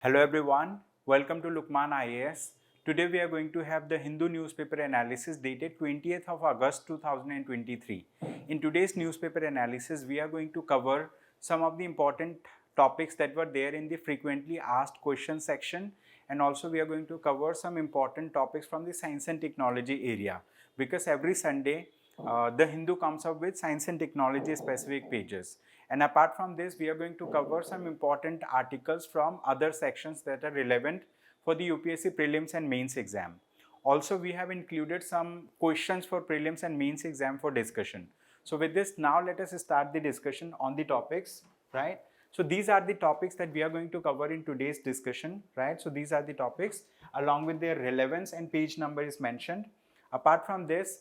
Hello everyone, welcome to Lukmaan IAS. Today we are going to have the Hindu newspaper analysis dated 20th of August 2023. In today's newspaper analysis, we are going to cover some of the important topics that were there in the frequently asked questions section, and also we are going to cover some important topics from the science and technology area, because every Sunday the Hindu comes up with science and technology specific pages. And apart from this, we are going to cover some important articles from other sections that are relevant for the UPSC prelims and mains exam. Also, we have included some questions for prelims and mains exam for discussion. So with this, now let us start the discussion on the topics, right? So these are the topics that we are going to cover in today's discussion, right? So these are the topics along with their relevance, and page number is mentioned. Apart from this,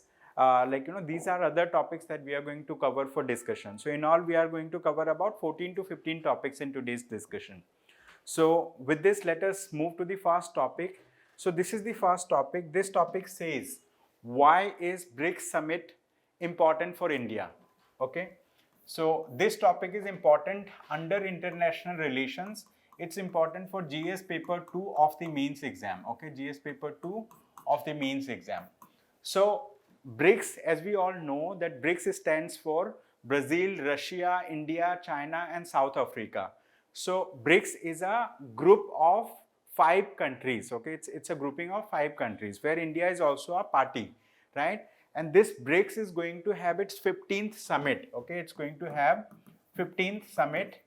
these are other topics that we are going to cover for discussion. So in all, we are going to cover about 14 to 15 topics in today's discussion. So with this, let us move to the first topic. So this is the first topic. This topic says, why is BRICS summit important for India? Okay. So this topic is important under international relations. It's important for GS paper 2 of the mains exam. Okay, GS paper 2 of the mains exam. So BRICS, as we all know, that BRICS stands for Brazil, Russia, India, China and South Africa. So BRICS is a group of 5 countries. Okay, it's a grouping of 5 countries where India is also a party, right? And this BRICS is going to have its 15th summit. Okay, it's going to have 15th summit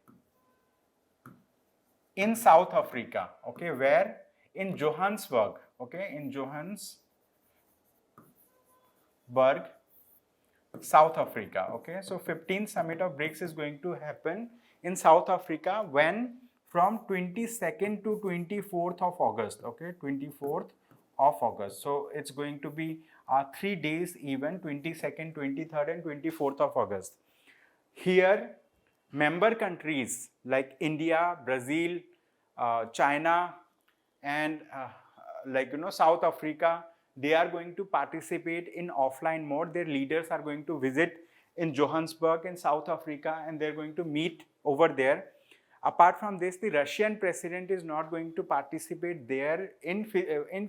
in South Africa. Okay, where? In Johannesburg. Okay, in Johannesburg, South Africa. Okay, so 15th summit of BRICS is going to happen in South Africa when? From 22nd to 24th of August. Okay, 24th of August. So it's going to be a 3 days event, 22nd, 23rd and 24th of August. Here, member countries like India, Brazil, China and South Africa, they are going to participate in offline mode. Their leaders are going to visit in Johannesburg in South Africa and they're going to meet over there. Apart from this, the Russian president is not going to participate there in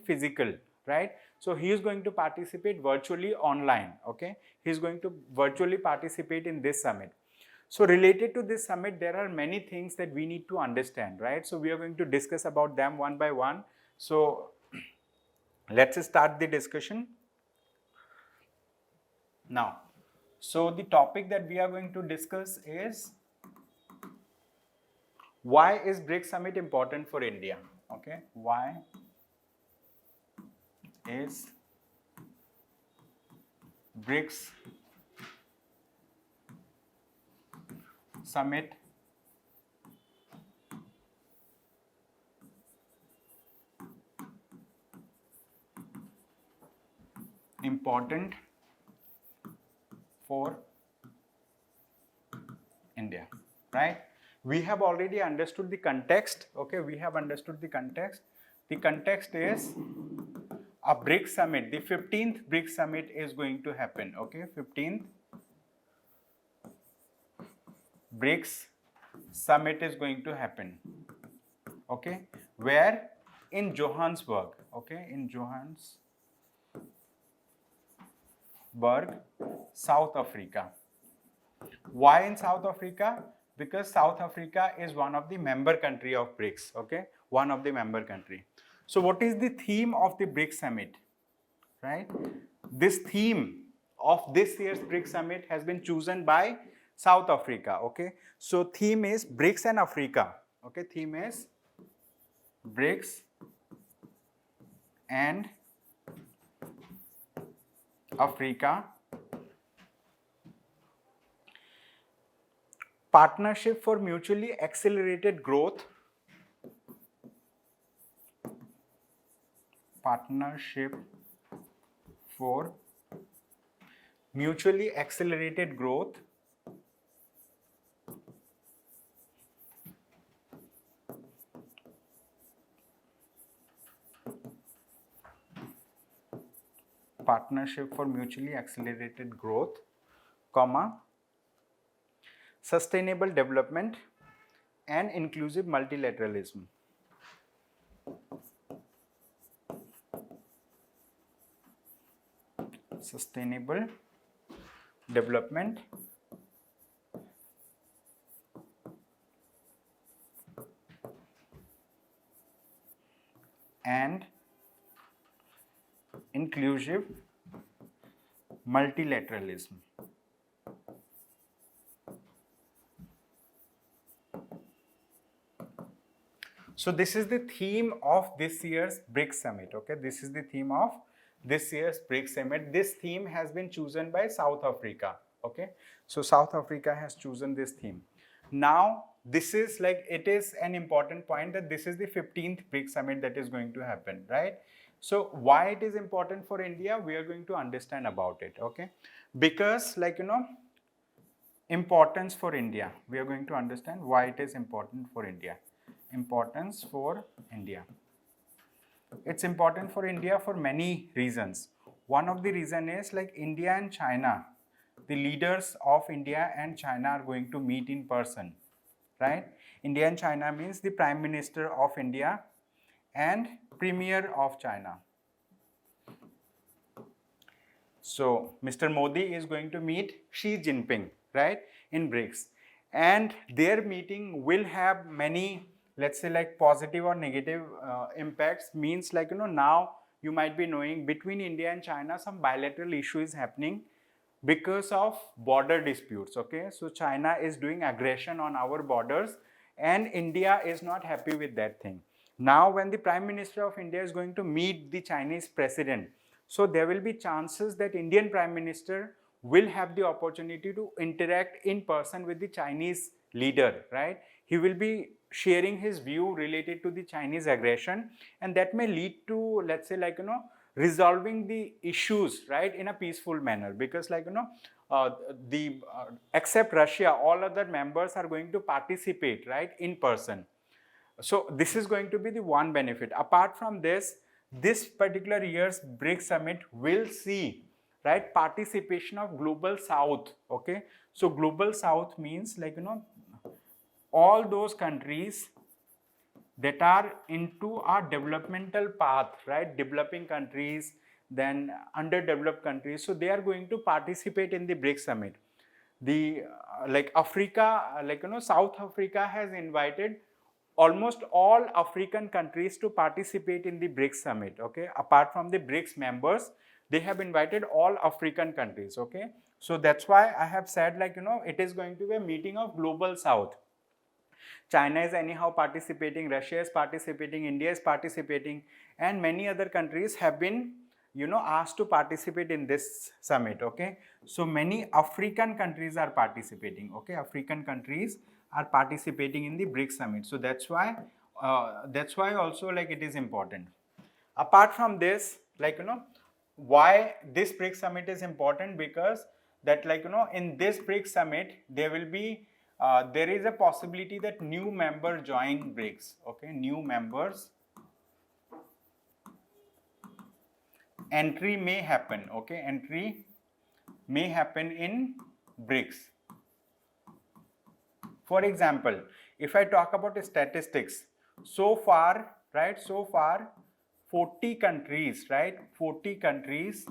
physical, right? So he is going to participate virtually online. Okay, he is going to virtually participate in this summit. So related to this summit, there are many things that we need to understand, right? So we are going to discuss about them one by one. So let's start the discussion now. So the topic that we are going to discuss is, why is BRICS summit important for India? Okay, why is BRICS summit important for India, right? We have already understood the context. Okay, we have understood the context. The context is a BRICS summit. The 15th BRICS summit is going to happen. Okay, 15th BRICS summit is going to happen. Okay, where? In Johannesburg. Okay, in Johannesburg, South Africa. Why in South Africa? Because South Africa is one of the member country of BRICS. Okay, one of the member country. So what is the theme of the BRICS summit, right? This theme of this year's BRICS summit has been chosen by South Africa. Okay, so theme is BRICS and Africa. Okay, theme is BRICS and Africa. Partnership for mutually accelerated growth. Partnership for mutually accelerated growth. Partnership for mutually accelerated growth, comma, sustainable development and inclusive multilateralism. sustainable development and inclusive multilateralism. So this is the theme of this year's BRICS summit. Okay, this is the theme of this year's BRICS summit. This theme has been chosen by South Africa. Okay, so South Africa has chosen this theme. Now this is like, it is an important point that this is the 15th BRICS summit that is going to happen, right? So why it is important for India, we are going to understand about it. Okay, because like, you know, importance for India, we are going to understand why it is important for India. Importance for India. It's important for India for many reasons. One of the reason is like India and China, the leaders of India and China are going to meet in person, right? India and China means the Prime Minister of India and Premier of China. So Mr. Modi is going to meet Xi Jinping, right, in BRICS, and their meeting will have many, let's say, like positive or negative impacts. Means like, you know, now you might be knowing between India and China some bilateral issue is happening because of border disputes. Okay, so China is doing aggression on our borders and India is not happy with that thing. Now when the Prime Minister of India is going to meet the Chinese president, so there will be chances that Indian Prime Minister will have the opportunity to interact in person with the Chinese leader, right? He will be sharing his view related to the Chinese aggression, and that may lead to, let's say, like, you know, resolving the issues, right, in a peaceful manner. Because like, you know, except Russia, all other members are going to participate, right, in person. So this is going to be the one benefit. Apart from this, this particular year's BRICS summit will see, right, participation of Global South. Okay, so Global South means like, you know, all those countries that are into our developmental path, right, developing countries, then underdeveloped countries, so they are going to participate in the BRICS summit. The like Africa, like, you know, South Africa has invited almost all African countries to participate in the BRICS summit. Okay, apart from the BRICS members, they have invited all African countries. Okay, so that's why I have said, like, you know, it is going to be a meeting of Global South. China is anyhow participating, Russia is participating, India is participating, and many other countries have been, you know, asked to participate in this summit. Okay, so many African countries are participating. Okay, African countries are participating in the BRICS summit. So that's why also like it is important. Apart from this, like, you know, why this BRICS summit is important, because that, like, you know, in this BRICS summit there will be there is a possibility that new members join BRICS. Okay, new members entry may happen. Okay, entry may happen in BRICS. For example, if I talk about statistics, so far, right, so far 40 countries, right, 40 countries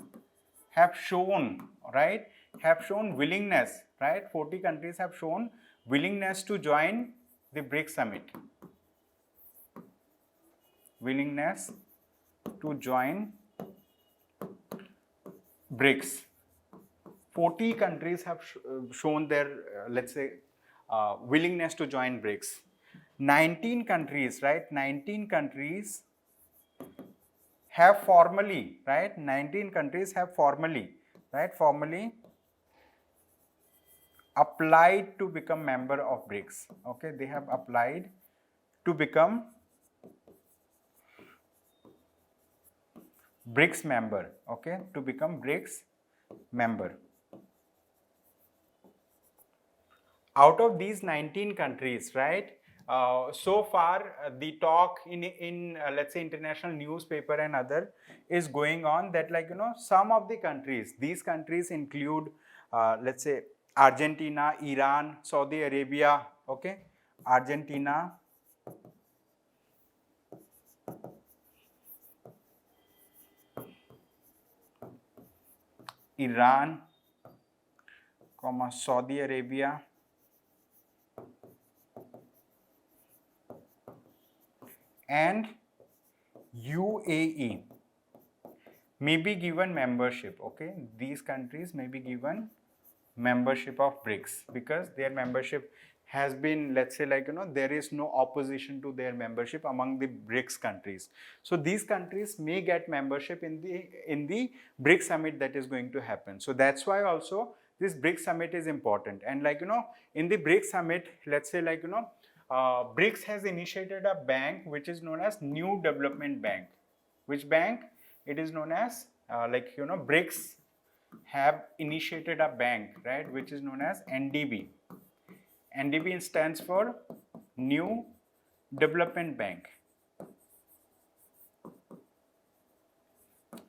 have shown, right, have shown willingness, right, 40 countries have shown willingness to join the BRICS summit. Willingness to join BRICS. 40 countries have shown their, let's say, willingness to join BRICS. 19 countries, right, 19 countries have formally, right, 19 countries have formally, right, formally applied to become member of BRICS. Okay, they have applied to become BRICS member. Okay, to become BRICS member. Out of these 19 countries, right, so far the talk in let's say international newspaper and other is going on that, like, you know, some of the countries, these countries include let's say Argentina, Iran, Saudi Arabia. Okay, Argentina, Iran, Saudi Arabia, and UAE may be given membership. Okay, these countries may be given membership of BRICS because their membership has been, let's say, like, there is no opposition to their membership among the BRICS countries. So these countries may get membership in the BRICS summit that is going to happen. So that's why also this BRICS summit is important. And like, in the BRICS summit, let's say, like, BRICS has initiated a bank which is known as New Development Bank. Which bank? It is known as BRICS have initiated a bank, right, which is known as NDB. NDB stands for New Development Bank.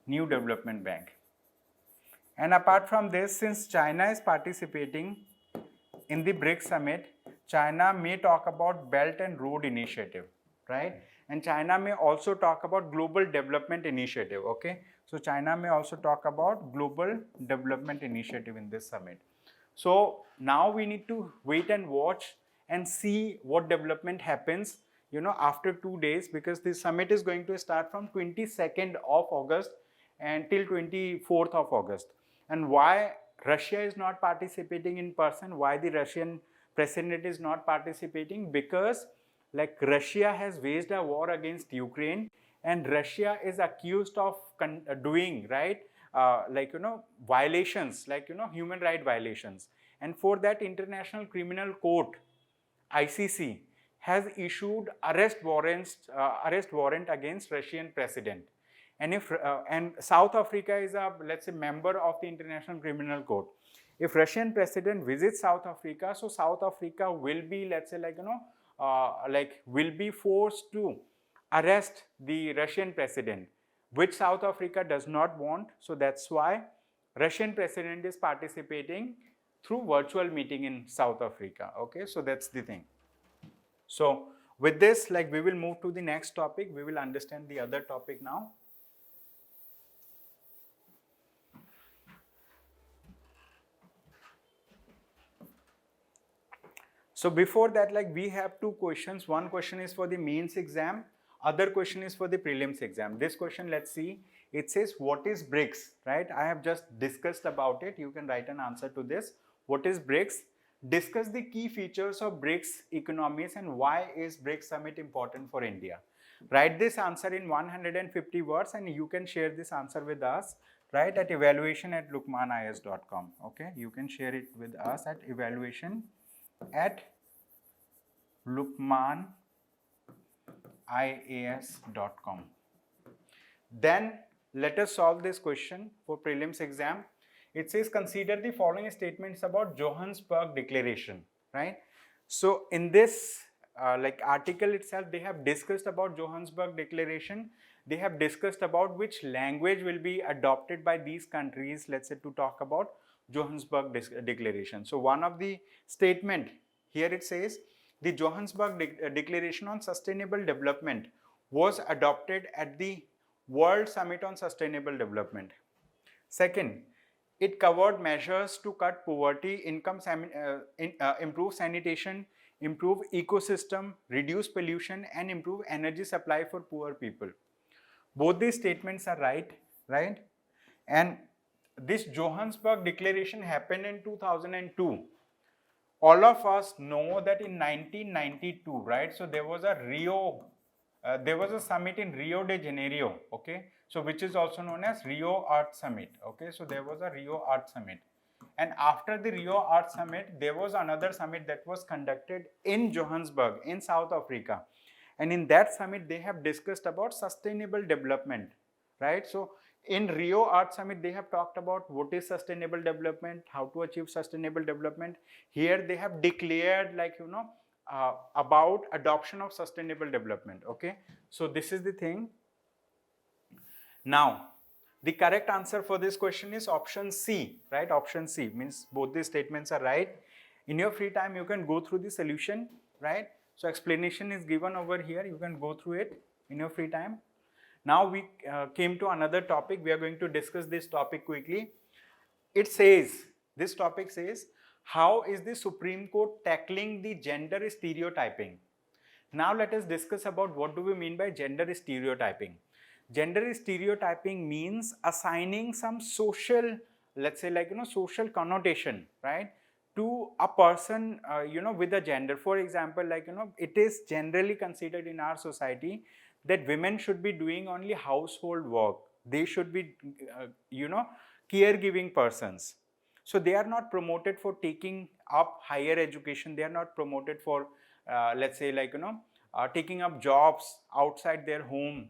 New Development Bank. And apart from this, since China is participating in the BRICS summit, China may talk about Belt and Road Initiative, right? And China may also talk about Global Development Initiative, okay? So China may also talk about Global Development Initiative in this summit. So now we need to wait and watch and see what development happens, after 2 days, because this summit is going to start from 22nd of August until 24th of August. And why Russia is not participating in person, why the Russian president is not participating? Because like Russia has waged a war against Ukraine, and Russia is accused of doing, right, violations, like, human right violations. And for that, International Criminal Court, ICC, has issued arrest warrant against Russian president. And if and South Africa is a, let's say, member of the International Criminal Court. If Russian president visits South Africa, so South Africa will be, let's say, will be forced to arrest the Russian president, which South Africa does not want. So that's why Russian president is participating through virtual meeting in South Africa. Okay, so that's the thing. So with this, like, we will move to the next topic. We will understand the other topic now. So before that, like, we have two questions. One question is for the mains exam. Other question is for the prelims exam. This question, let's see. It says, what is BRICS, right? I have just discussed about it. You can write an answer to this. What is BRICS? Discuss the key features of BRICS economies and why is BRICS summit important for India. Write this answer in 150 words and you can share this answer with us, right, at evaluation@lukmaanias.com. Okay, you can share it with us at evaluation@lukmaanias.com. Then let us solve this question for prelims exam. It says, consider the following statements about Johannesburg Declaration, right? So in this article itself, they have discussed about Johannesburg Declaration. They have discussed about which language will be adopted by these countries, let's say, to talk about Johannesburg Declaration. So one of the statement here, it says, the Johannesburg Declaration on Sustainable Development was adopted at the World Summit on Sustainable Development. Second, it covered measures to cut poverty, improve sanitation, improve ecosystem, reduce pollution, and improve energy supply for poor people. Both these statements are right? And this Johannesburg Declaration happened in 2002. All of us know that in 1992, right? So there was a summit in Rio de Janeiro, okay? So which is also known as Rio Art Summit, okay? So there was a Rio Art Summit. And after the Rio Art Summit, there was another summit that was conducted in Johannesburg, in South Africa. And in that summit, they have discussed about sustainable development, right? So in Rio Art Summit, they have talked about what is sustainable development, how to achieve sustainable development. Here they have declared, about adoption of sustainable development, okay? So this is the thing. Now, the correct answer for this question is option C, right? Option C means both these statements are right. In your free time, you can go through the solution, right? So explanation is given over here. You can go through it in your free time. Now we came to another topic. We are going to discuss this topic quickly. it says, this topic says, how is the Supreme Court tackling the gender stereotyping? Now let us discuss about what do we mean by gender stereotyping. Gender stereotyping means assigning some social, let's say like, social connotation, right, to a person, with a gender. For example, like, it is generally considered in our society that women should be doing only household work. They should be, caregiving persons. So they are not promoted for taking up higher education. They are not promoted for, let's say like, taking up jobs outside their home.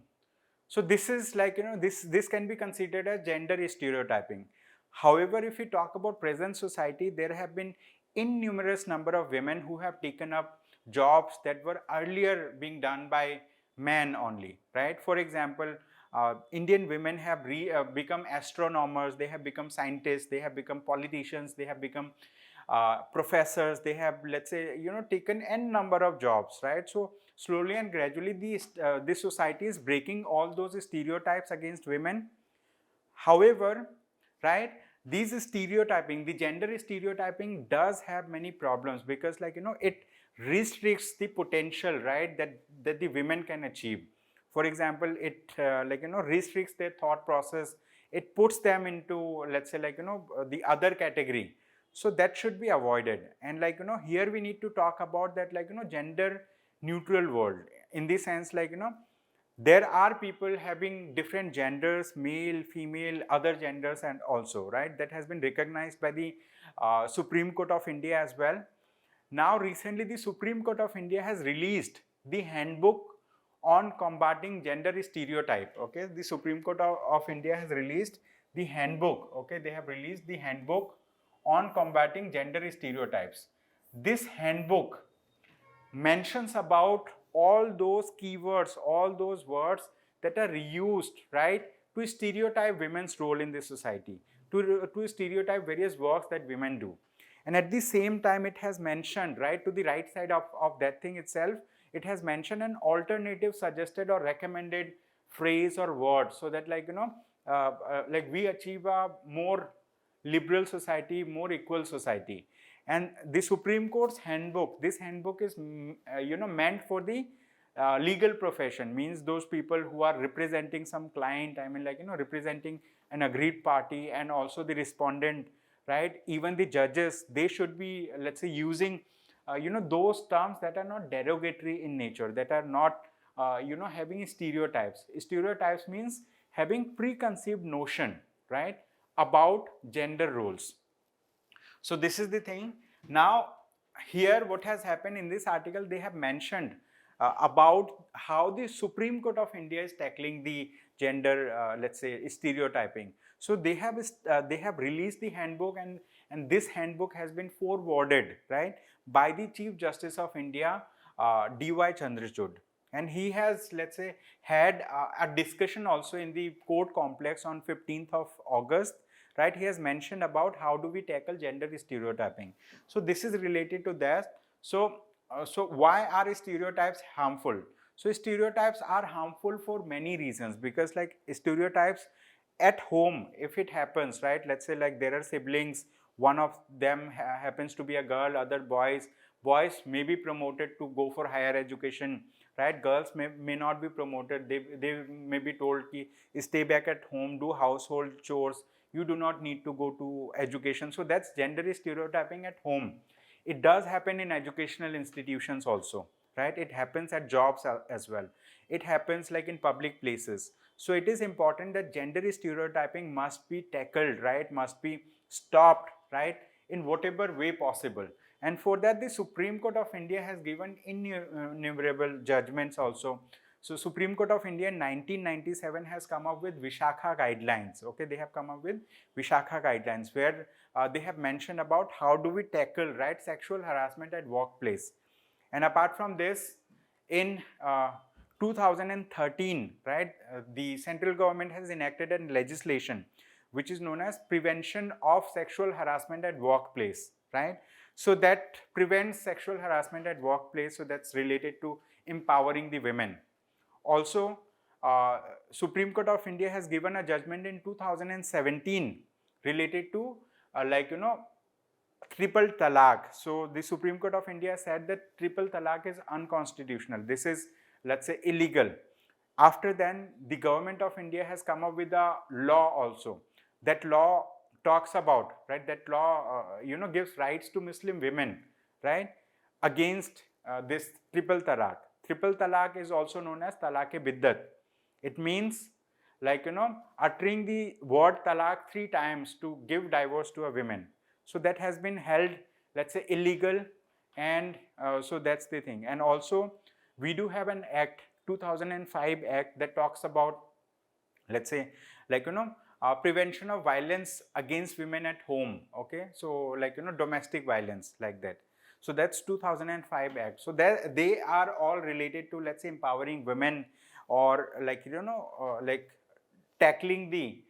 So this is like, this can be considered as gender stereotyping. However, if we talk about present society, there have been innumerable number of women who have taken up jobs that were earlier being done by men only, right? For example, Indian women have become astronomers, they have become scientists, they have become politicians, they have become professors, they have, let's say, taken n number of jobs, right? So slowly and gradually this society is breaking all those stereotypes against women. However, right, these stereotyping, the gender stereotyping does have many problems, because like, it restricts the potential, right, that the women can achieve. For example, it restricts their thought process. It puts them into, let's say like, the other category. So that should be avoided. And like, here we need to talk about that, like, gender neutral world, in the sense like, there are people having different genders, male, female, other genders, and also, right, that has been recognized by the Supreme Court of India as well. Now recently the Supreme Court of India has released the handbook on combating gender stereotype. Okay, the Supreme Court of India has released the handbook. Okay, they have released the handbook on combating gender stereotypes. This handbook mentions about all those keywords, all those words that are used, right, to stereotype women's role in this society, to stereotype various works that women do. And at the same time, it has mentioned, right, to the right side of that thing itself, it has mentioned an alternative suggested or recommended phrase or word, so that like, like we achieve a more liberal society, more equal society. And the Supreme Court's handbook, this handbook is meant for the legal profession, means those people who are representing some client, I mean like, representing an agreed party, and also the respondent, right? Even the judges, they should be, let's say, using those terms that are not derogatory in nature, that are not having stereotypes. Stereotypes means having preconceived notion, right, about gender roles. So this is the thing. Now here what has happened in this article, they have mentioned about how the Supreme Court of India is tackling the gender, let's say, stereotyping. So they have released the handbook, and this handbook has been forwarded, right, by the Chief Justice of India, D.Y. Chandrachud. And he has, let's say, had a discussion also in the court complex on 15th of August. Right, he has mentioned about how do we tackle gender stereotyping. So this is related to that. So why are stereotypes harmful? So stereotypes are harmful for many reasons, because like stereotypes at home, if it happens, right, let's say like there are siblings, one of them happens to be a girl, other boys may be promoted to go for higher education, right? Girls may not be promoted. They may be told ki stay back at home, do household chores, you do not need to go to education. So that's gender stereotyping at home. It does happen in educational institutions also, right? It happens at jobs as well. It happens like in public places. So it is important that gender stereotyping must be tackled, right? Must be stopped, right, in whatever way possible. And for that, the Supreme Court of India has given innumerable judgments also. So Supreme Court of India in 1997 has come up with Vishakha guidelines. Okay, they have come up with Vishakha guidelines, where they have mentioned about how do we tackle, right, sexual harassment at workplace. And apart from this, in 2013, right, the central government has enacted a legislation which is known as Prevention of Sexual Harassment at Workplace, right? So that prevents sexual harassment at workplace. So that's related to empowering the women. Also, Supreme Court of India has given a judgment in 2017 related to triple talaq. So the Supreme Court of India said that triple talaq is unconstitutional. This is, let's say, illegal. After then, the government of India has come up with a law also. That law talks about, right, that law, gives rights to Muslim women, right, against this triple talaq. Triple talaq is also known as talaq-e-biddat. It means, uttering the word talaq 3 times to give divorce to a woman. So that has been held, let's say, illegal, and so that's the thing. And also, we do have an act, 2005 act, that talks about, let's say, prevention of violence against women at home. Okay, so domestic violence, like that. So that's 2005 act. So they are all related to, let's say, empowering women, or tackling the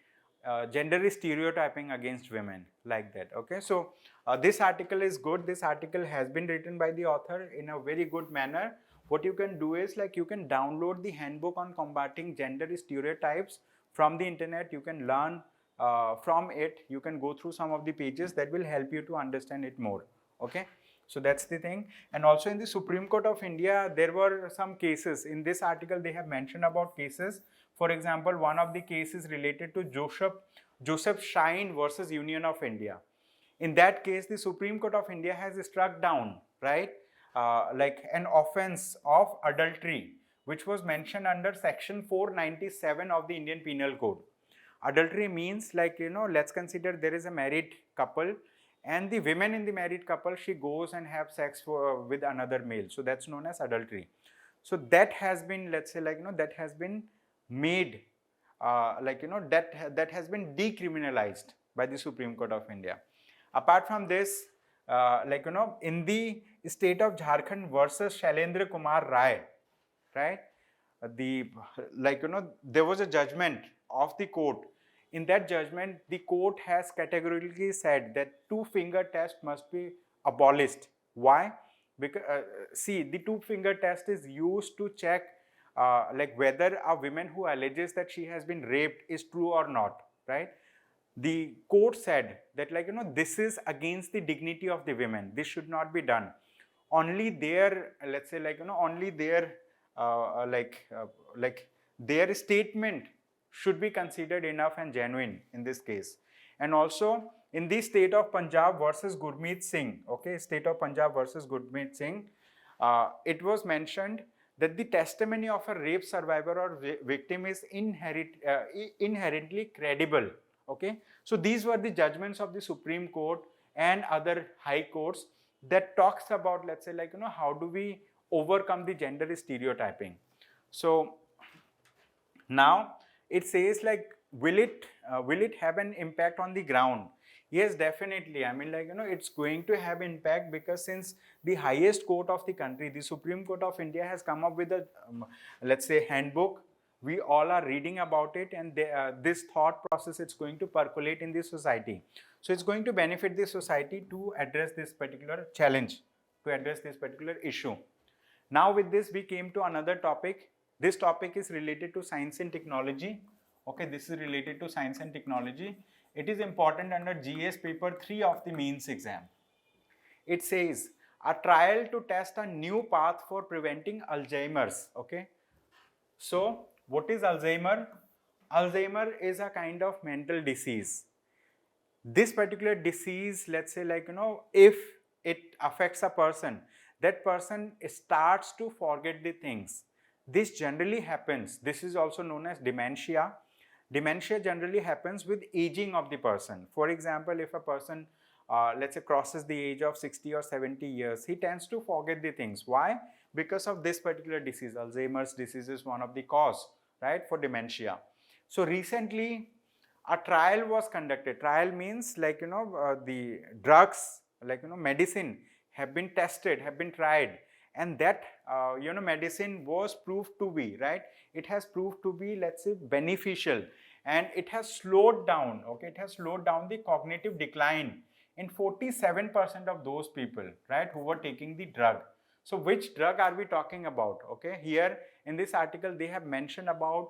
gender stereotyping against women, like that. Okay, so this article is good. This article has been written by the author in a very good manner. What you can do is, you can download the handbook on combating gender stereotypes from the internet. You can learn from it. You can go through some of the pages that will help you to understand it more. Okay, so that's the thing. And also in the Supreme Court of India, there were some cases. In this article, they have mentioned about cases. For example, one of the cases related to Joseph Shine versus Union of India. In that case, the Supreme Court of India has struck down, right, an offense of adultery, which was mentioned under section 497 of the Indian Penal Code. Adultery means, let's consider there is a married couple, and the women in the married couple, she goes and have sex with another male. So that's known as adultery. So that has been, let's say, that has been made, that has been decriminalized by the Supreme Court of India. Apart from this, in the state of Jharkhand versus Shailendra Kumar Rai, right, there was a judgment of the court. In that judgment, the court has categorically said that two-finger test must be abolished. Why? Because see, the two-finger test is used to check whether a woman who alleges that she has been raped is true or not, right? The court said that, this is against the dignity of the women. This should not be done. Only their, let's say, only their their statement should be considered enough and genuine in this case. And also in the state of Punjab versus Gurmeet Singh, okay, state of Punjab versus Gurmeet Singh, it was mentioned that the testimony of a rape survivor or victim is inherently credible. Okay, so these were the judgments of the Supreme Court and other high courts that talks about, let's say, how do we overcome the gender stereotyping. So now it says, will it have an impact on the ground? Yes, definitely. I mean, it's going to have impact, because since the highest court of the country, the Supreme Court of India, has come up with a, let's say, handbook. We all are reading about it, and this thought process, it's going to percolate in the society. So it's going to benefit the society to address this particular challenge, to address this particular issue. Now with this, we came to another topic. This topic is related to science and technology. Okay, this is related to science and technology. It is important under GS paper 3 of the mains exam. It says, a trial to test a new path for preventing Alzheimer's. Okay, so what is Alzheimer? Alzheimer is a kind of mental disease. This particular disease, let's say, if it affects a person, that person starts to forget the things. This generally happens. This is also known as dementia. Dementia generally happens with aging of the person. For example, if a person, let's say, crosses the age of 60 or 70 years, he tends to forget the things. Why? Because of this particular disease. Alzheimer's disease is one of the cause, right, for dementia. So recently, a trial was conducted. Trial means, the drugs, medicine have been tested, have been tried, and that medicine was proved to be, right, it has proved to be, let's say, beneficial, and it has slowed down, okay, it has slowed down the cognitive decline in 47% of those people, right, who were taking the drug. So which drug are we talking about? Okay, here in this article they have mentioned about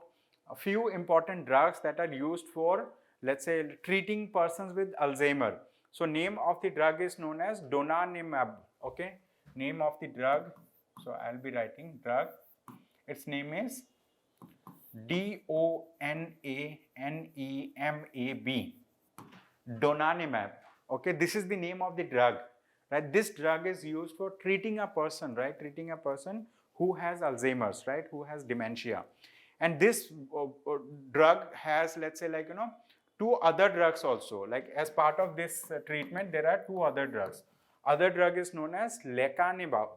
a few important drugs that are used for, let's say, treating persons with Alzheimer. So name of the drug is known as donanemab. Okay, name of the drug. So I'll be writing drug. Its name is donanemab. Donanemab. Okay, this is the name of the drug. Right, this drug is used for treating a person. Right, treating a person who has Alzheimer's. Right, who has dementia. And this drug has, let's say, like, two other drugs also. Like, as part of this treatment, there are two other drugs. Other drug is known as lecanemab.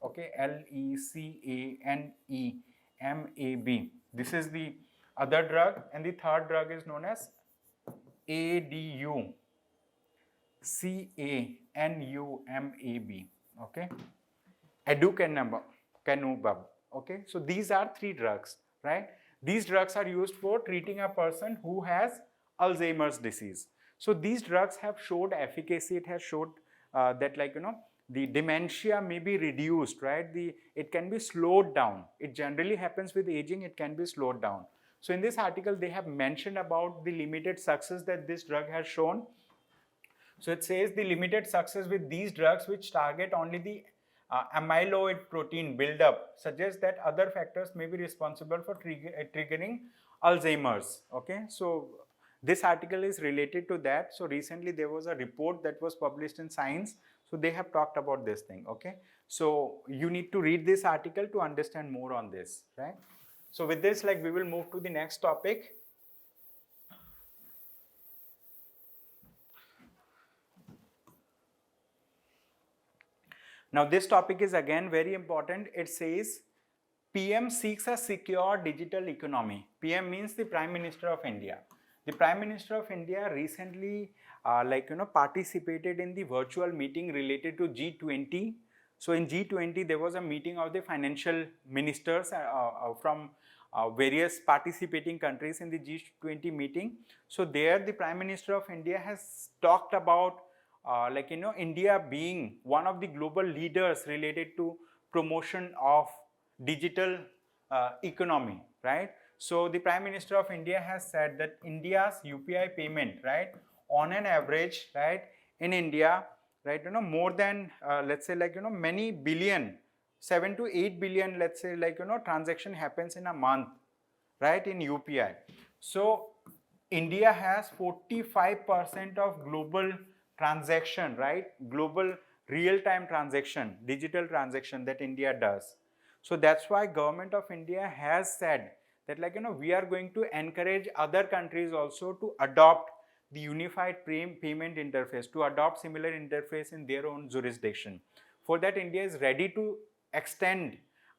Okay, Lecanemab. This is the other drug, and the third drug is known as aducanumab. Okay, aducanumab. Okay, so these are three drugs, right? These drugs are used for treating a person who has Alzheimer's disease. So these drugs have showed efficacy. It has showed that, like, the dementia may be reduced, right? It can be slowed down. It generally happens with aging. It can be slowed down. So in this article, they have mentioned about the limited success that this drug has shown. So it says the limited success with these drugs, which target only the amyloid protein buildup, suggests that other factors may be responsible for triggering Alzheimer's. Okay, so this article is related to that. So recently there was a report that was published in Science. So they have talked about this thing. Okay, so you need to read this article to understand more on this, right? So with this, like, we will move to the next topic. Now this topic is again very important. It says PM seeks a secure digital economy. PM means the Prime Minister of India. The Prime Minister of India recently participated in the virtual meeting related to G20. So in G20 there was a meeting of the financial ministers from various participating countries in the G20 meeting. So there the Prime Minister of India has talked about India being one of the global leaders related to promotion of digital economy, right? So the Prime Minister of India has said that India's UPI payment, right, on an average, right, in India, right, more than many billion, 7 to 8 billion, let's say, transaction happens in a month, right, in UPI. So India has 45% of global transaction, right, global real-time transaction, digital transaction that India does. So that's why Government of India has said that, we are going to encourage other countries also to adopt the unified payment interface, to adopt similar interface in their own jurisdiction. For that, India is ready to extend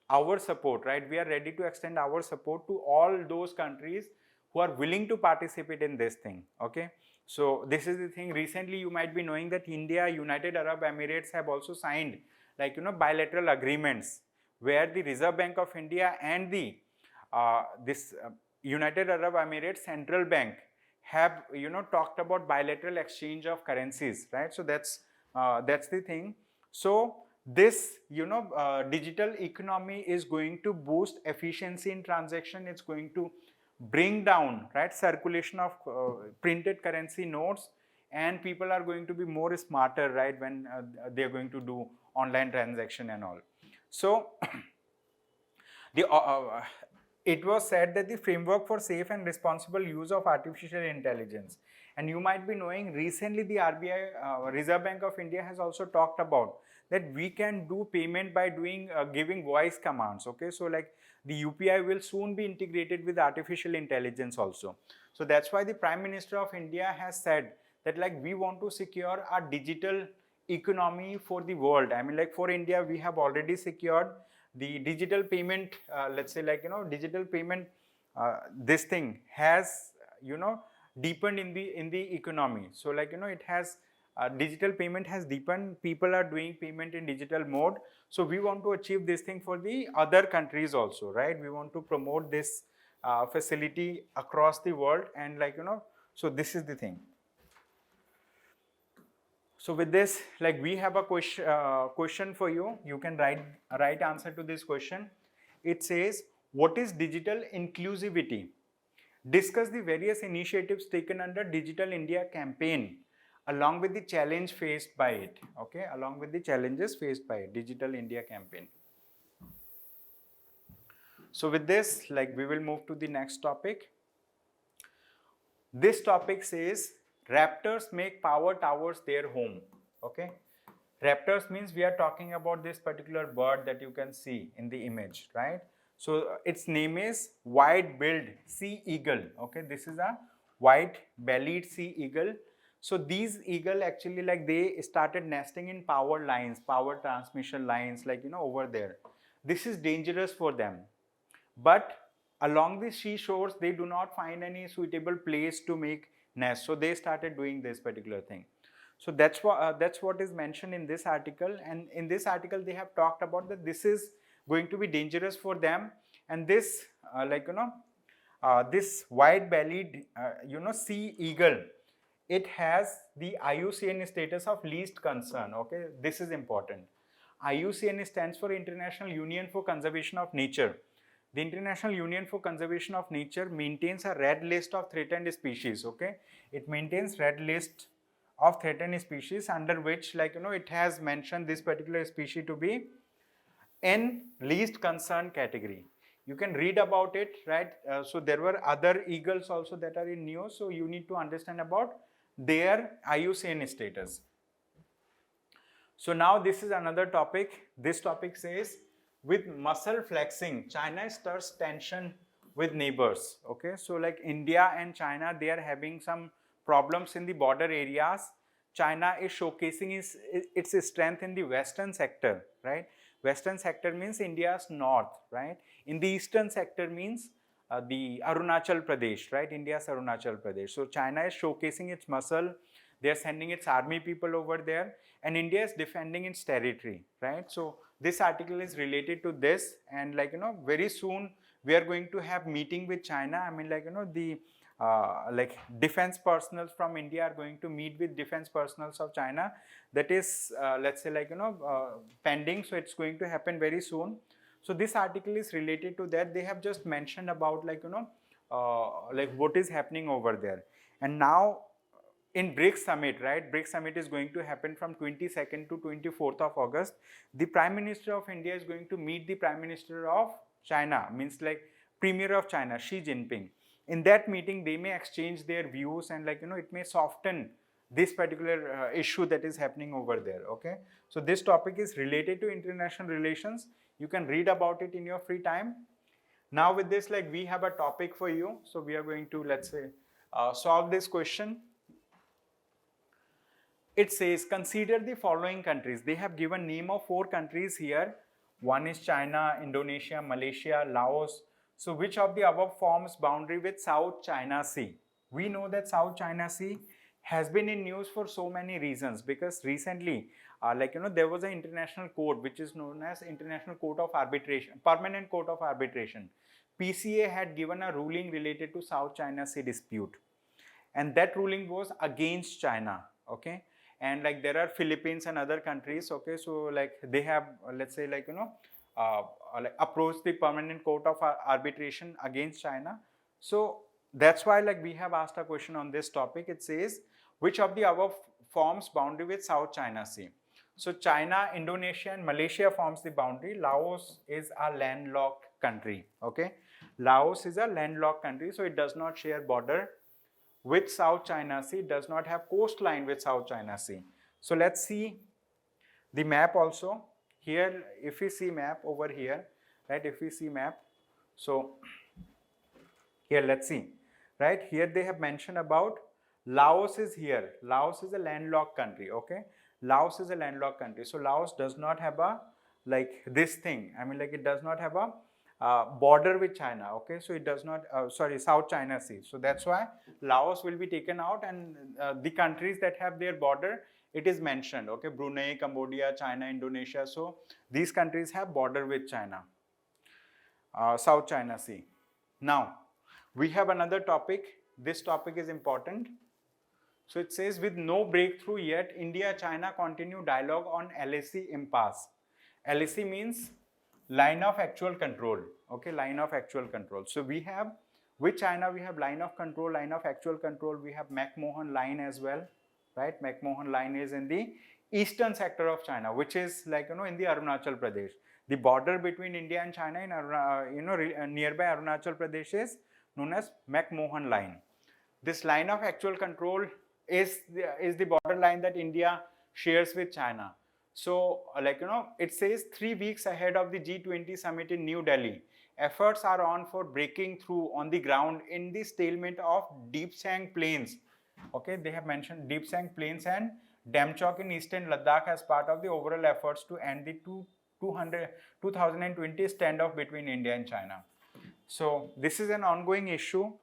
our support, right? We are ready to extend our support to all those countries who are willing to participate in this thing. Okay, so this is the thing. Recently you might be knowing that India, United Arab Emirates have also signed bilateral agreements where the Reserve Bank of India and the United Arab Emirates Central Bank have talked about bilateral exchange of currencies, right? So that's the thing. So this digital economy is going to boost efficiency in transaction. It's going to bring down, right, circulation of printed currency notes, and people are going to be more smarter, right, when they're going to do online transaction and all. So it was said that the framework for safe and responsible use of artificial intelligence, and you might be knowing recently the RBI, Reserve Bank of India, has also talked about that we can do payment by doing giving voice commands. Okay, so like the UPI will soon be integrated with artificial intelligence also. So that's why the Prime Minister of India has said that we want to secure a digital economy for the world. I mean, for India, we have already secured the digital payment, digital payment, this thing has, deepened in the economy. So it has, digital payment has deepened. People are doing payment in digital mode. So we want to achieve this thing for the other countries also, right? We want to promote this facility across the world, and so this is the thing. So with this, we have a question for you. You can write a right answer to this question. It says, what is digital inclusivity? Discuss the various initiatives taken under Digital India campaign along with the challenge faced by it. Okay, along with the challenges faced by it, Digital India campaign. So with this, like, we will move to the next topic. This topic says Raptors make power towers their home. Okay, Raptors means we are talking about this particular bird that you can see in the image, right? So its name is white-billed sea eagle. Okay, this is a white-bellied sea eagle. So these eagle actually, like, they started nesting in power lines, power transmission lines, like, you know, over there. This is dangerous for them. But along the seashores, they do not find any suitable place to make nests. So they started doing this particular thing. So that's what is mentioned in this article. And in this article, they have talked about that this is going to be dangerous for them. And this, this white-bellied, sea eagle, it has the IUCN status of least concern. Okay, this is important. IUCN stands for International Union for Conservation of Nature. The International Union for Conservation of Nature maintains a red list of threatened species. Okay, it maintains red list of threatened species, under which, like, you know, it has mentioned this particular species to be in least concern category. You can read about it, right? So there were other eagles also that are in news, so you need to understand about their IUCN status. So now this is another topic. This topic says, with muscle flexing, China stirs tension with neighbors. Okay, so like India and China, they are having some problems in the border areas. China is showcasing its strength in the western sector, right? Western sector means India's north, right? In the eastern sector means the Arunachal Pradesh, right? India's Arunachal Pradesh. So China is showcasing its muscle. They are sending its army people over there, and India is defending its territory, right? So this article is related to this, and, like, you know, very soon we are going to have meeting with China. I mean, like, you know, the like defense personnel from India are going to meet with defense personnel of China. That is, let's say, like, you know, pending. So it's going to happen very soon. So this article is related to that. They have just mentioned about, like, you know, like what is happening over there. And now in BRICS summit, right? BRICS summit is going to happen from 22nd to 24th of August. The Prime Minister of India is going to meet the Prime Minister of China, means like Premier of China, Xi Jinping. In that meeting, they may exchange their views, and, like, you know, it may soften this particular issue that is happening over there. Okay, so this topic is related to international relations. You can read about it in your free time. Now with this, like, we have a topic for you. So we are going to, let's say, solve this question. It says, consider the following countries. They have given name of 4 countries here. One is China, Indonesia, Malaysia, Laos. So which of the above forms boundary with South China Sea? We know that South China Sea has been in news for so many reasons, because recently, like, you know, there was an international court which is known as International Court of Arbitration, Permanent Court of Arbitration. PCA had given a ruling related to South China Sea dispute, and that ruling was against China. Okay, and, like, there are Philippines and other countries. Okay, so, like, they have, let's say, like, you know, like, approached the Permanent Court of Arbitration against China. So that's why, like, we have asked a question on this topic. It says, which of the above forms boundary with South China Sea? So China, Indonesia and Malaysia forms the boundary. Laos is a landlocked country. Okay, Laos is a landlocked country, so it does not share border with South China Sea, does not have coastline with South China Sea. So let's see the map also. Here, if we see map over here, right, if we see map, so here, let's see, right, here they have mentioned about Laos is here. Laos is a landlocked country. Okay, Laos is a landlocked country. So Laos does not have a, like, this thing. I mean, like, it does not have a border with China. Okay, so it does not, South China Sea. So that's why Laos will be taken out, and the countries that have their border, it is mentioned. Okay, Brunei, Cambodia, China, Indonesia. So these countries have border with China, South China Sea. Now we have another topic. This topic is important. So it says, with no breakthrough yet, India-China continue dialogue on LAC impasse. LAC means line of actual control. Okay, line of actual control. So we have, with China, we have line of control, line of actual control. We have McMahon line as well. right? McMahon line is in the eastern sector of China, which is like, in the Arunachal Pradesh. The border between India and China in nearby Arunachal Pradesh is known as McMahon line. This line of actual control is the border line that India shares with China. So it says 3 weeks ahead of the G20 summit in New Delhi, efforts are on for breaking through on the ground in the stalemate of Deepsang Plains. Okay, they have mentioned Deepsang Plains and Damchok in eastern Ladakh as part of the overall efforts to end the 2020 standoff between India and China. So this is an ongoing issue.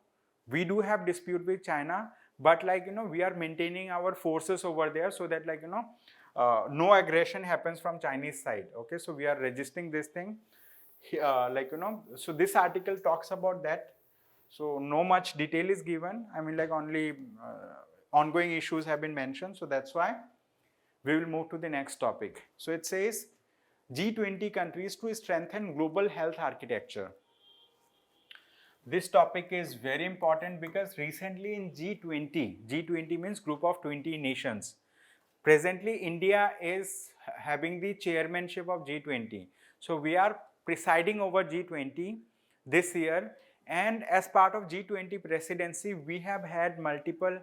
We do have dispute with China, but we are maintaining our forces over there so that no aggression happens from Chinese side. Okay, so we are registering this thing. So this article talks about that. So no much detail is given. I mean, only ongoing issues have been mentioned. So that's why we will move to the next topic. So it says G20 countries to strengthen global health architecture. This topic is very important because recently in G20 means group of 20 nations. Presently, India is having the chairmanship of G20. So we are presiding over G20 this year, and as part of G20 presidency, we have had multiple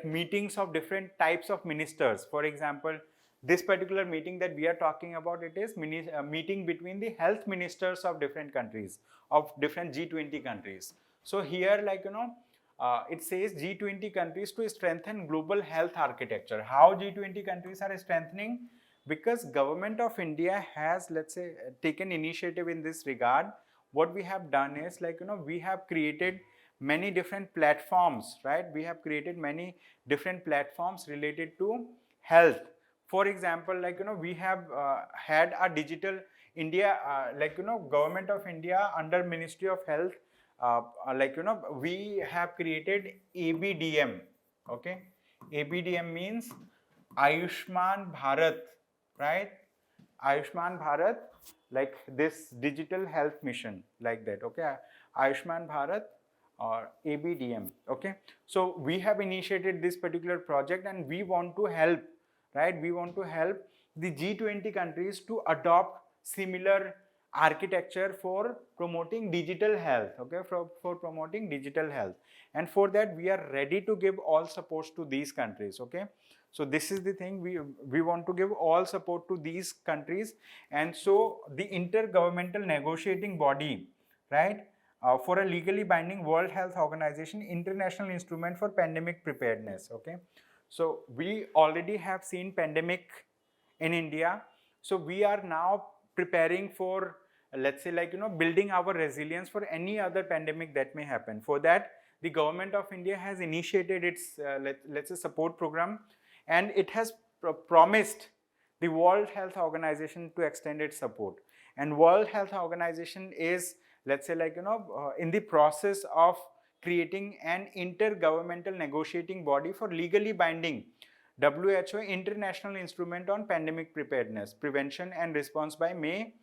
meetings of different types of ministers. For example, this particular meeting that we are talking about, it is meeting between the health ministers of different countries, of different G20 countries. So here it says G20 countries to strengthen global health architecture. How G20 countries are strengthening? Because government of India has, let's say, taken initiative in this regard. What we have done is we have created many different platforms, right? We have created many different platforms related to health. For example, we have had a digital India, government of India under Ministry of Health, we have created ABDM. Okay, ABDM means Ayushman Bharat, right? Ayushman Bharat, like this digital health mission, like that. Okay, Ayushman Bharat or ABDM. Okay, so we have initiated this particular project and we want to help, right? We want to help the G20 countries to adopt similar architecture for promoting digital health. Okay, for promoting digital health, and for that we are ready to give all supports to these countries. Okay, so this is the thing, we want to give all support to these countries. And so the intergovernmental negotiating body, right, for a legally binding World Health Organization international instrument for pandemic preparedness. Okay, so we already have seen pandemic in India, so we are now preparing for, let's say, building our resilience for any other pandemic that may happen. For that, the government of India has initiated its let's say support program, and it has promised the World Health Organization to extend its support. And World Health Organization is, let's say, in the process of creating an intergovernmental negotiating body for legally binding WHO International Instrument on Pandemic Preparedness, Prevention and Response by May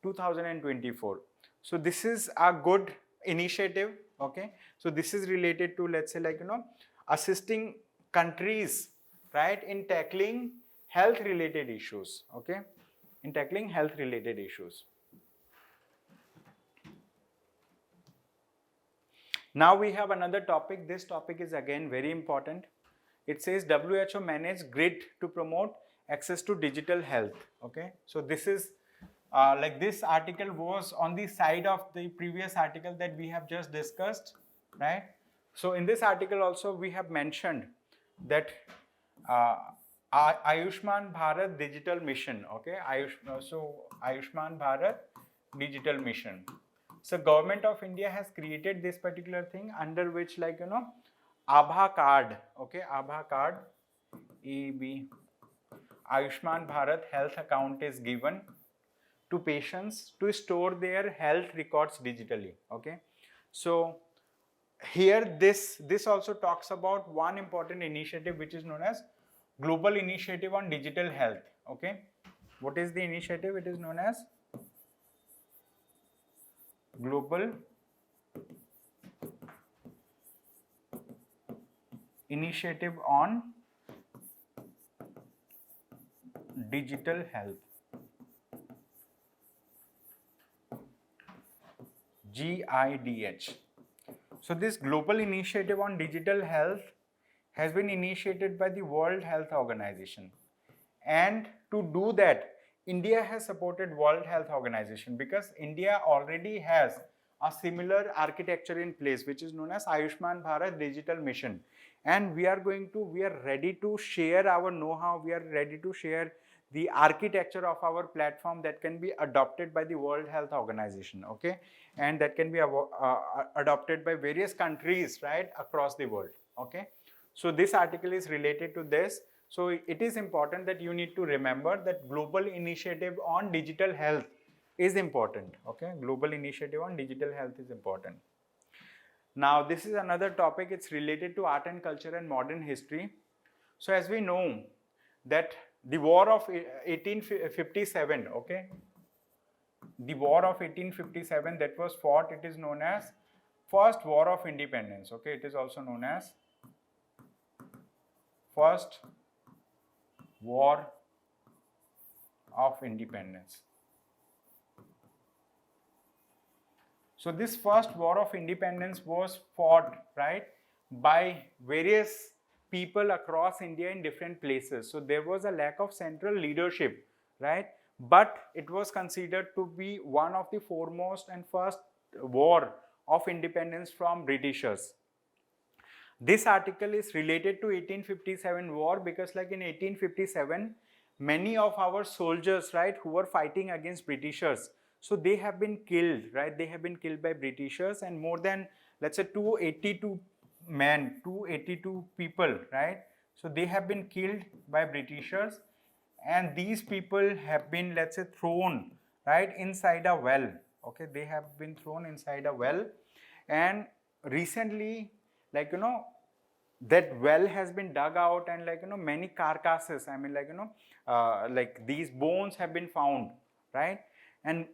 2024. So this is a good initiative. Okay, so this is related to, let's say, assisting countries, right, in tackling health related issues. Okay, in tackling health related issues. Now we have another topic. This topic is again very important. It says WHO managed grid to promote access to digital health. Okay, so this is this article was on the side of the previous article that we have just discussed, right? So in this article also we have mentioned that Ayushman Bharat Digital Mission. Okay, Ayushman Bharat Digital Mission. So government of India has created this particular thing under which Aadhaar card. Okay, Aadhaar card, EB, Ayushman Bharat health account is given to patients to store their health records digitally. Okay, so here this also talks about one important initiative which is known as Global Initiative on Digital Health. Okay, what is the initiative? It is known as Global Initiative on digital health. GIDH. So this global initiative on digital health has been initiated by the World Health Organization. And to do that, India has supported World Health Organization because India already has a similar architecture in place, which is known as Ayushman Bharat Digital Mission. And we are ready to share our know-how, we are ready to share the architecture of our platform that can be adopted by the World Health Organization, okay? And that can be adopted by various countries, right, across the world, okay? So this article is related to this. So it is important that you need to remember that global initiative on digital health is important, okay? Global initiative on digital health is important. Now this is another topic, it's related to art and culture and modern history. So as we know that the war of 1857, okay? The war of 1857 that was fought, it is known as First War of Independence, okay? It is also known as First War of Independence. So this First War of Independence was fought, right, by various people across India in different places. So there was a lack of central leadership, right? But it was considered to be one of the foremost and first war of independence from Britishers. This article is related to 1857 war because like in 1857, many of our soldiers, right, who were fighting against Britishers, so they have been killed, right? They have been killed by Britishers, and more than, let's say, 282 men, 282 people, right? So they have been killed by Britishers, and these people have been, let's say, thrown, right, inside a well, okay? They have been thrown inside a well, and recently, like, you know, that well has been dug out, and like, you know, many carcasses, I mean, like, you know, like these bones have been found, right? And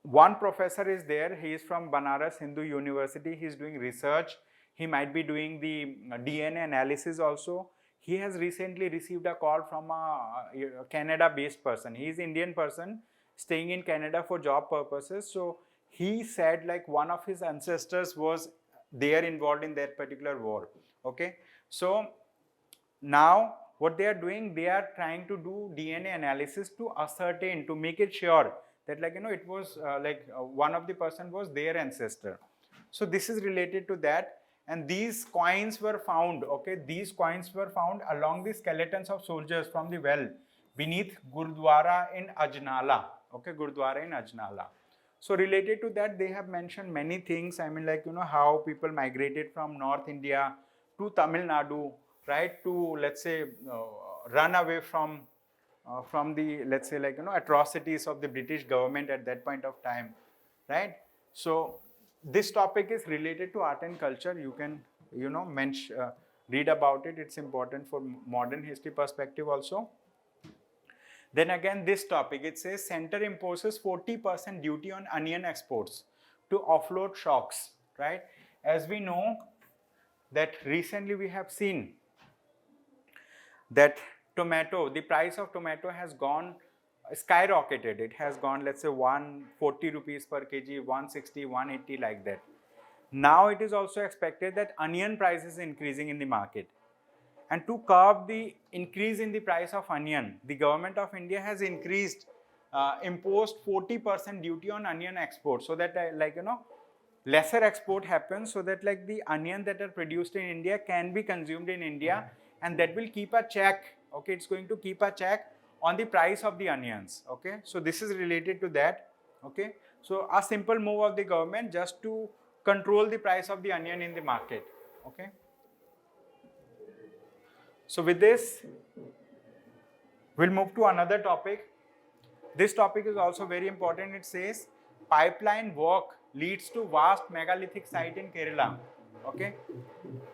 one professor is there, he is from Banaras Hindu University, he is doing research, he might be doing the DNA analysis also. He has recently received a call from a Canada-based person. He is Indian person staying in Canada for job purposes. So he said like one of his ancestors was there involved in that particular war. Okay. So now what they are doing, they are trying to do DNA analysis to ascertain, to make it sure that like, you know, it was one of the person was their ancestor. So this is related to that. And these coins were found, okay, these coins were found along the skeletons of soldiers from the well beneath Gurdwara in Ajnala, okay, Gurdwara in Ajnala. So related to that, they have mentioned many things, I mean, like, you know, how people migrated from North India to Tamil Nadu, right, to, let's say, run away from the, let's say, like, you know, atrocities of the British government at that point of time, right? So this topic is related to art and culture. You can, you know, read about it. It's important for modern history perspective also. Then again, this topic, it says center imposes 40% duty on onion exports to offload shocks, right? As we know that recently we have seen that tomato, the price of tomato has gone skyrocketed. It has gone, let's say, 140 rupees per kg, 160, 180, like that. Now it is also expected that onion price is increasing in the market. And to curb the increase in the price of onion, the government of India has imposed 40% duty on onion export, so that like, you know, lesser export happens, so that like the onion that are produced in India can be consumed in India, and that will keep a check, okay, it's going to keep a check on the price of the onions, okay. So this is related to that, okay. So a simple move of the government just to control the price of the onion in the market, okay. So with this, we'll move to another topic. This topic is also very important. It says pipeline work leads to vast megalithic site in Kerala, okay.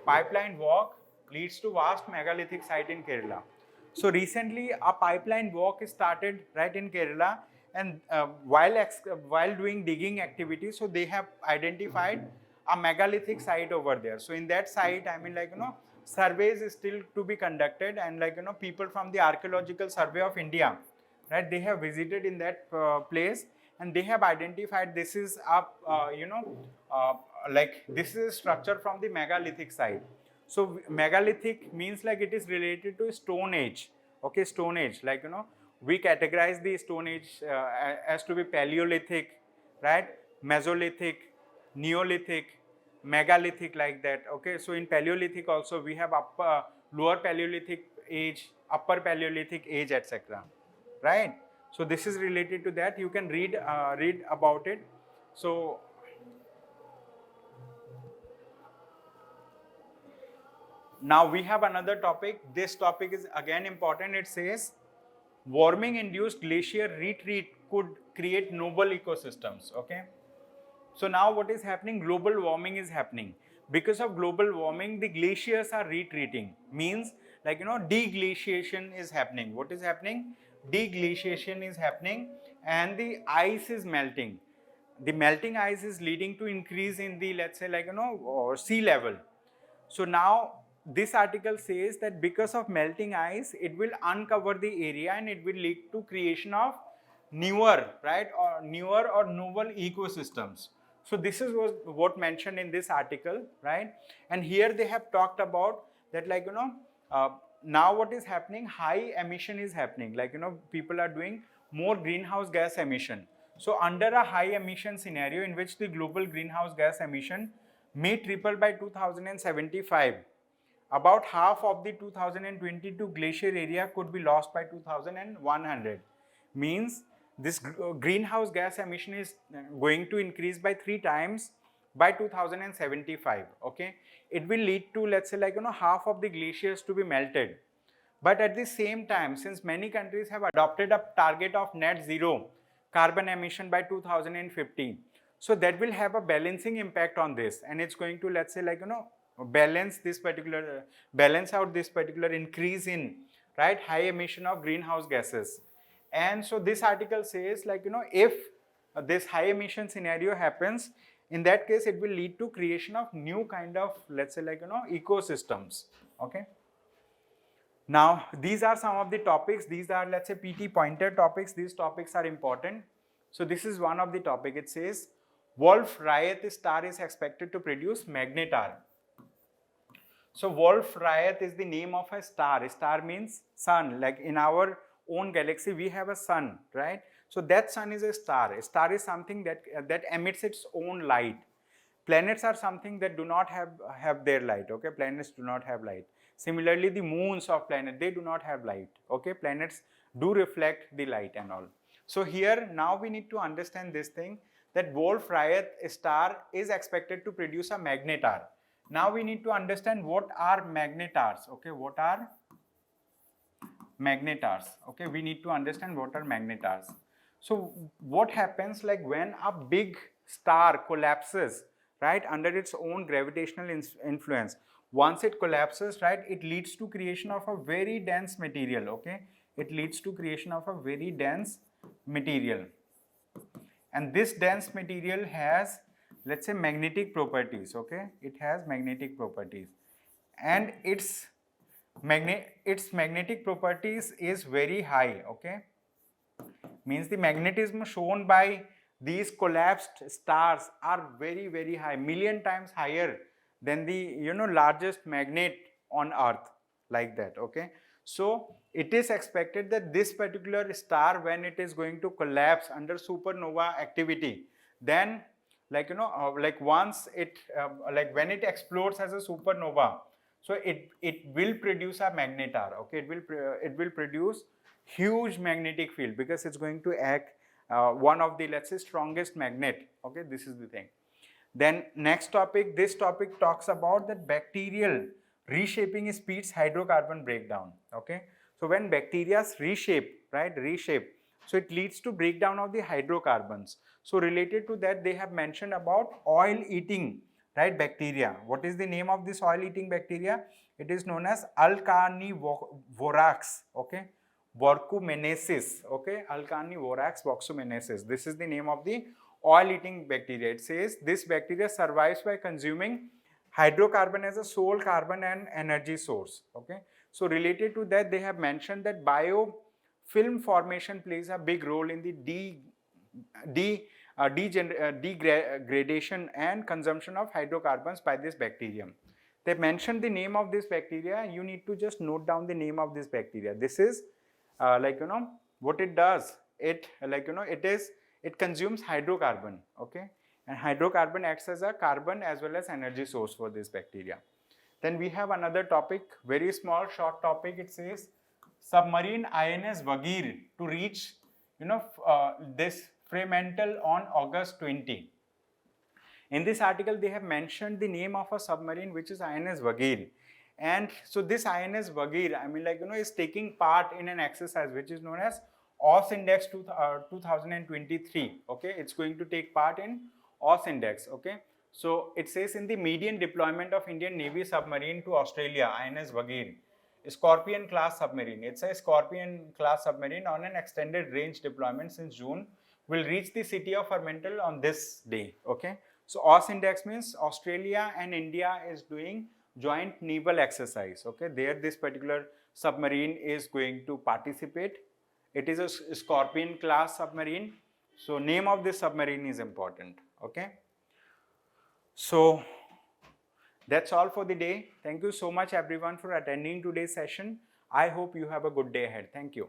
Pipeline work leads to vast megalithic site in Kerala. So recently a pipeline work is started right in Kerala, and while doing digging activities, so they have identified a megalithic site over there. So in that site, I mean, like, you know, surveys is still to be conducted, and people from the Archaeological Survey of India, right, they have visited in that place, and they have identified this is this is a structure from the megalithic side. So megalithic means it is related to Stone Age. Okay, Stone Age, we categorize the Stone Age as to be Paleolithic, right, Mesolithic, Neolithic, megalithic, like that. Okay, so in Paleolithic also we have lower Paleolithic age, upper Paleolithic age, etc. Right? So this is related to that. You can read about it. So now we have another topic. This topic is again important. It says warming induced glacier retreat could create noble ecosystems. Okay. So now what is happening? Global warming is happening. Because of global warming, the glaciers are retreating. Means deglaciation is happening. What is happening? Deglaciation is happening, and the ice is melting. The melting ice is leading to increase in the, let's say, sea level. So now this article says that because of melting ice, it will uncover the area and it will lead to creation of newer or novel ecosystems. So this is what mentioned in this article, right? And here they have talked about that, now what is happening? High emission is happening. People are doing more greenhouse gas emission. So under a high emission scenario in which the global greenhouse gas emission may triple by 2075, about half of the 2022 glacier area could be lost by 2100. Means this greenhouse gas emission is going to increase by 3 times by 2075. Okay, it will lead to, let's say, half of the glaciers to be melted. But at the same time, since many countries have adopted a target of net zero carbon emission by 2050, so that will have a balancing impact on this, and it's going to, let's say, balance out this particular increase in, right, high emission of greenhouse gases. And so this article says, if this high emission scenario happens, in that case it will lead to creation of new kind of, let's say, ecosystems. Okay, now these are some of the topics. These are, let's say, PT pointer topics. These topics are important. So this is one of the topic. It says Wolf-Rayet star is expected to produce magnetar. So Wolf-Rayet is the name of a star. Star means sun. Like in our own galaxy we have a sun, right? So that sun is a star. A star is something that emits its own light. Planets are something that do not have their light. Okay, planets do not have light. Similarly, the moons of planet, they do not have light. Okay, planets do reflect the light and all. So here now we need to understand this thing, that Wolf-Rayet star is expected to produce a magnetar. Now we need to understand what are magnetars. Okay, what are magnetars? Okay, we need to understand what are magnetars. So what happens, when a big star collapses, right, under its own gravitational influence, once it collapses, right, it leads to creation of a very dense material. Okay, it leads to creation of a very dense material, and this dense material has, let's say, magnetic properties. Okay, it has magnetic properties, and its magnetic properties is very high. Okay, means the magnetism shown by these collapsed stars are very, very high, million times higher than the largest magnet on earth, like that. Okay, so it is expected that this particular star, when it is going to collapse under supernova activity, then once it when it explodes as a supernova, so it will produce a magnetar. Okay, it will produce huge magnetic field, because it's going to act one of the, let's say, strongest magnet. Okay, this is the thing. Then next topic, this topic talks about that bacterial reshaping speeds hydrocarbon breakdown. Okay, so when bacteria reshape, so it leads to breakdown of the hydrocarbons. So related to that, they have mentioned about oil eating, right, bacteria. What is the name of this oil eating bacteria? It is known as Alcarnivorax. Okay, Workumenesis. Okay, Alcarnivorax Workumenesis. This is the name of the oil eating bacteria. It says this bacteria survives by consuming hydrocarbon as a sole carbon and energy source. Okay, so related to that, they have mentioned that biofilm formation plays a big role in the degradation and consumption of hydrocarbons by this bacterium. They mentioned the name of this bacteria. You need to just note down the name of this bacteria. This is what it does. It it consumes hydrocarbon. Okay, and hydrocarbon acts as a carbon as well as energy source for this bacteria. Then we have another topic, very small short topic. It says submarine INS Vagir to reach this Fremantle on August 20. In this article, they have mentioned the name of a submarine which is INS Vagir. And so this INS Vagir, is taking part in an exercise which is known as OS Index 2023. Okay, it's going to take part in OS Index. Okay, so it says in the median deployment of Indian Navy submarine to Australia, INS Vagir, Scorpion class submarine. It's a Scorpion class submarine on an extended range deployment since June, will reach the city of Fremantle on this day. Okay, so OS Index means Australia and India is doing joint naval exercise. Okay, there this particular submarine is going to participate. It is a Scorpion class submarine. So name of this submarine is important. Okay, so that's all for the day. Thank you so much everyone for attending today's session. I hope you have a good day ahead. Thank you.